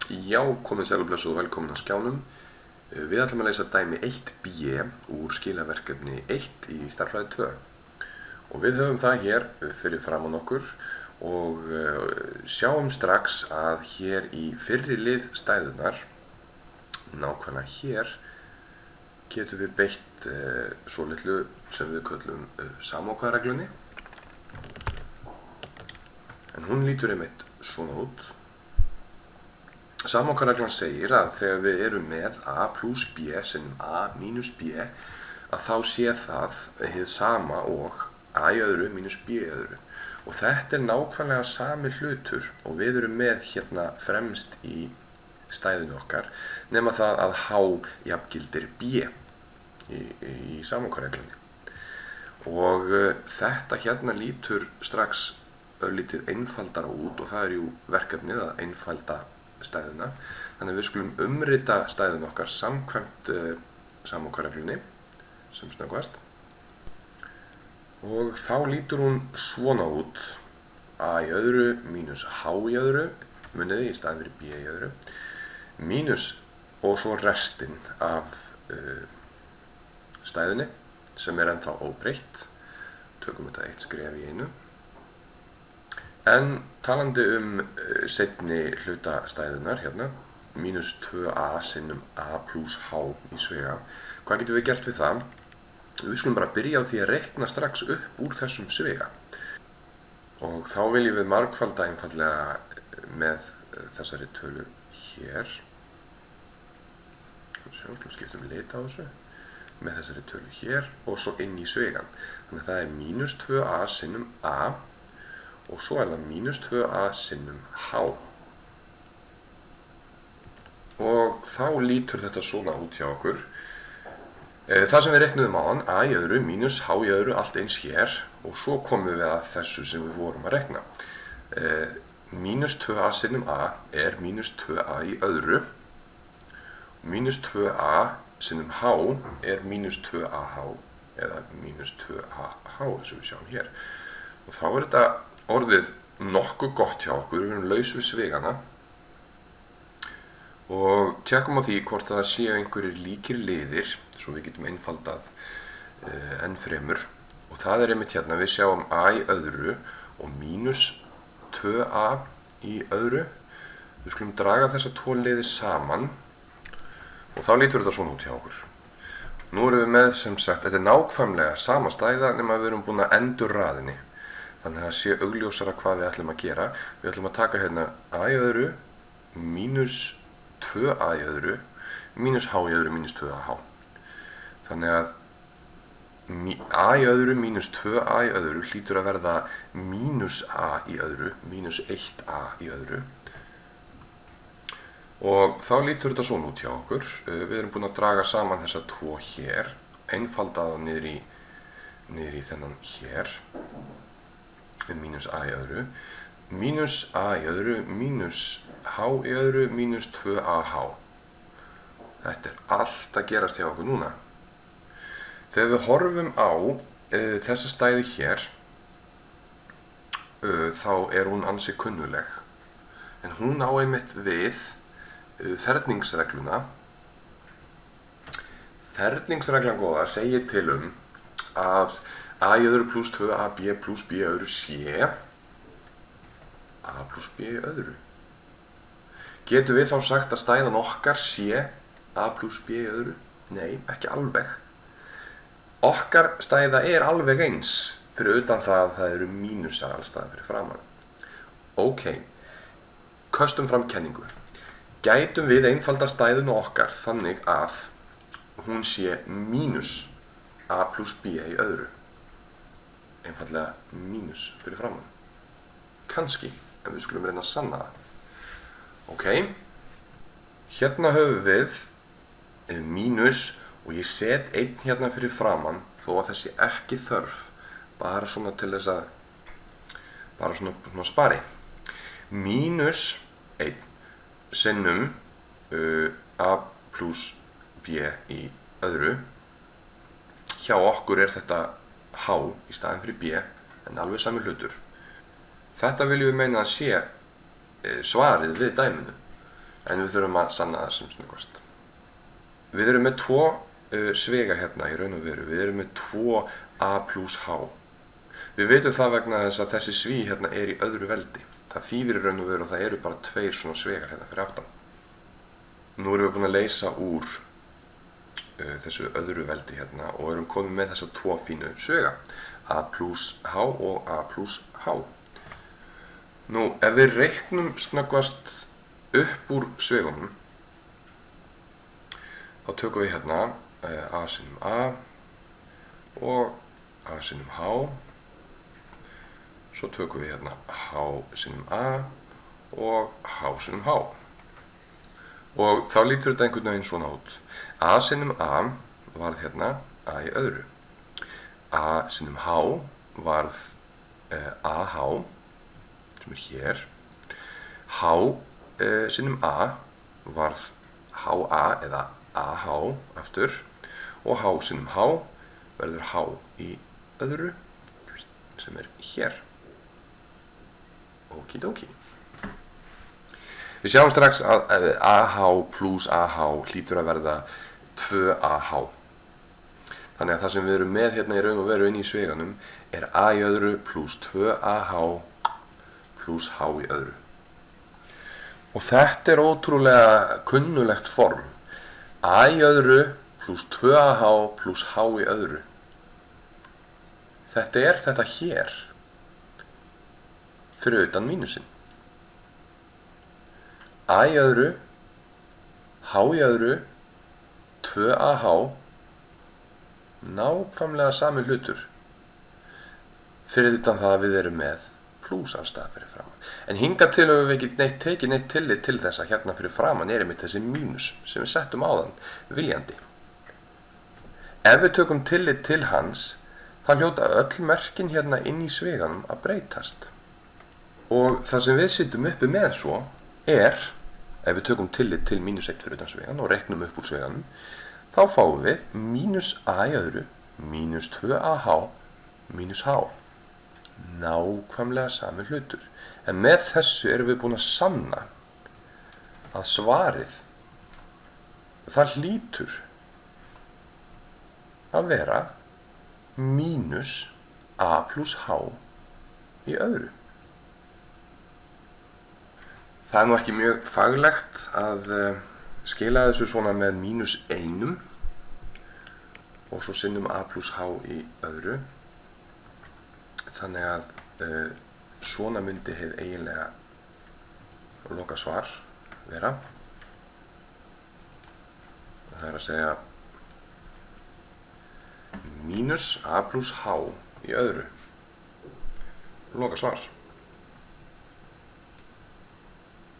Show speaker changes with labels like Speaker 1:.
Speaker 1: Já, komið sæl og blessuð og velkomin á skjánum. Við ætlum að leysa dæmi 1b úr skilaverkefni 1 í stærðfræði 2. Og við höfum það hér fyrir framan okkur og sjáum strax að hér í fyrri lið stæðunar, nákvæmlega hér, getum við beitt svolitlu sem við köllum samókvæðareglunni. En hún lítur einmitt svona út. Samókvæðareglan segir að þegar við erum með a plus b sinnum a mínus b, að þá sé það hið sama og a í öðru mínus b í öðru. Og þetta nákvæmlega sami hlutur og við erum með hérna fremst í stæðinu okkar, nema það að h jafngildir b í samókvæðareglunni. Og þetta hérna lítur strax örlítið einfaldara út og það jú verkefnið að einfalda stæðuna. Þannig að við skulum umrita stæðun okkar samkvæmt samókvæðareglunni sem snöggvast. Og þá lítur hún svona út: a í öðru mínus h í öðru, muniði í staðinn fyrir b í öðru, mínus og svo restin af stæðunni sem ennþá óbreytt. Tökum þetta eitt skref í einu. En talandi seinni hluta stæðunar hérna, mínus 2a sinnum a plus h í svega. Hvað getum við gert við það? Við skulum bara byrja á því að reikna strax upp úr þessum svega. Og þá viljum við margfalda einfaldlega með þessari tölu hér. Skulum skiptum lit á þessu. Með þessari tölu hér og svo inn í svegan. Þannig að það mínus 2a sinnum a. Og svo það mínus 2a sinnum h. Og þá lítur þetta svona út hjá okkur. Það sem við reiknuðum á hann, a í öðru mínus h í öðru, allt eins hér. Og svo komum við að þessu sem við vorum að reikna. Mínus 2a sinnum a mínus 2a í öðru. Mínus 2a sinnum h mínus 2ah, eða mínus 2ah, eins og við sjáum hér. Og þá þetta orðið nokkuð gott hjá okkur, við erum laus við svigana og tjekkum á því hvort það séu einhverjir líkir liðir svo við getum einfaldað enn fremur. Og það einmitt hérna, við sjáum a í öðru og mínus 2a í öðru. Við skulum draga þessa tvo liði saman og þá lítur þetta svona út hjá okkur. Nú erum við með sem sagt, þetta nákvæmlega sama stæða nema við erum búin að endurraðinni. Þannig að það sé augljósara hvað við ætlum að gera. Við ætlum að taka hérna a í öðru mínus 2a í öðru mínus h í öðru mínus 2ah. Þannig að a í öðru mínus 2a í öðru hlýtur að verða mínus a í öðru mínus 1a í öðru. Og þá lítur þetta svona út hjá okkur. Við erum búin að draga saman þessa tvo hér, einfalda það niður í þennan hér. Mínus a í öðru, mínus a í öðru, mínus h í öðru, mínus 2ah. Þetta allt að gerast hjá okkur núna. Þegar við horfum á þessa stæðu hér, þá hún ansi kunnuleg. En hún á einmitt við ferningsregluna. Ferningsreglan góða segir til að a í öðru plus 2a b plus b í öðru sé a plus b í öðru. Getum við þá sagt að stæðan okkar sé a plus b í öðru? Nei, ekki alveg. Okkar stæða alveg eins fyrir utan það að það eru mínusar allstaðar fyrir framan. Ok, köstum fram kenningu. Gætum við einfalda stæðuna okkar þannig að hún sé mínus a plus b í öðru? Einfallega mínus fyrir framan. Kannski, en við skulum reyna að sanna það. Ok, hérna höfum við mínus og ég set einn hérna fyrir framan þó að þessi ekki þörf, bara svona til þess að, bara svona spari. Mínus 1 sinnum a plus b í öðru. Hjá okkur þetta h í staðinn fyrir b, en alveg sami hlutur. Þetta viljum við meina að sé svarið við dæminu. en við þurfum að sanna það sem snöggvast. Við erum með 2 svega hérna í raun og veru. Við erum með 2a plus h. Við veitum það vegna þess að þessi sví hérna er í öðru veldi. Það þýðir í raun og veru að það eru bara 2 svona svegar hérna fyrir aftan. Nú erum við búin að leysa úr þessu öðru veldi hérna og erum komin með þessa 2 fínu svega, a plus h og a plus h. Nú, ef við reiknum snöggvast upp úr svegunum, þá tökum við hérna a sinnum a og a sinnum h, svo tökum við hérna h sinnum a og h sinnum h. Og þá lítur þetta einhvern veginn svona út. A sinnum a varð hérna a í öðru. A sinnum h varð AH, sem er hér. H sinnum a varð HA eða AH aftur. Og h sinnum h verður h í öðru, sem er hér. Okidoki. Við sjáum strax að AH plus AH hlýtur að verða 2AH. Þannig að það sem við erum með hérna í raun og veru inn í sveganum er A í öðru plus 2AH plus H í öðru. Og þetta er ótrúlega kunnulegt form. A í öðru plus 2AH plus H í öðru. Þetta er þetta hér, fyrir utan mínusinn. A í öðru, H í öðru, 2AH, nákvæmlega sami hlutur. Fyrir utan það að við erum með plús alls staðar fyrir framan. En hingað til höfum við ekki tekið neitt tillit til þess að hérna fyrir framan er einmitt þessi mínus sem við settum áðan viljandi. Ef við tökum tillit til hans, þá hljóta öll merkin hérna inn í sveganum að breytast. Og það sem við sittum uppi með svo er, ef við tökum tillit til mínus 1 fyrir utan svegan og reiknum upp úr sveganum, þá fáum við mínus a í öðru, mínus 2AH, mínus H. Nákvæmlega sami hlutur. En með þessu erum við búin að sanna að svarið, það hlýtur að vera mínus a plus H í öðru. Það er nú ekki mjög faglegt að skila þessu svona með mínus 1 og svo sinnum a plus H í öðru. Þannig að svona myndi hið eiginlega loka svar vera. Það er að segja mínus a plus H í öðru. Loka svar.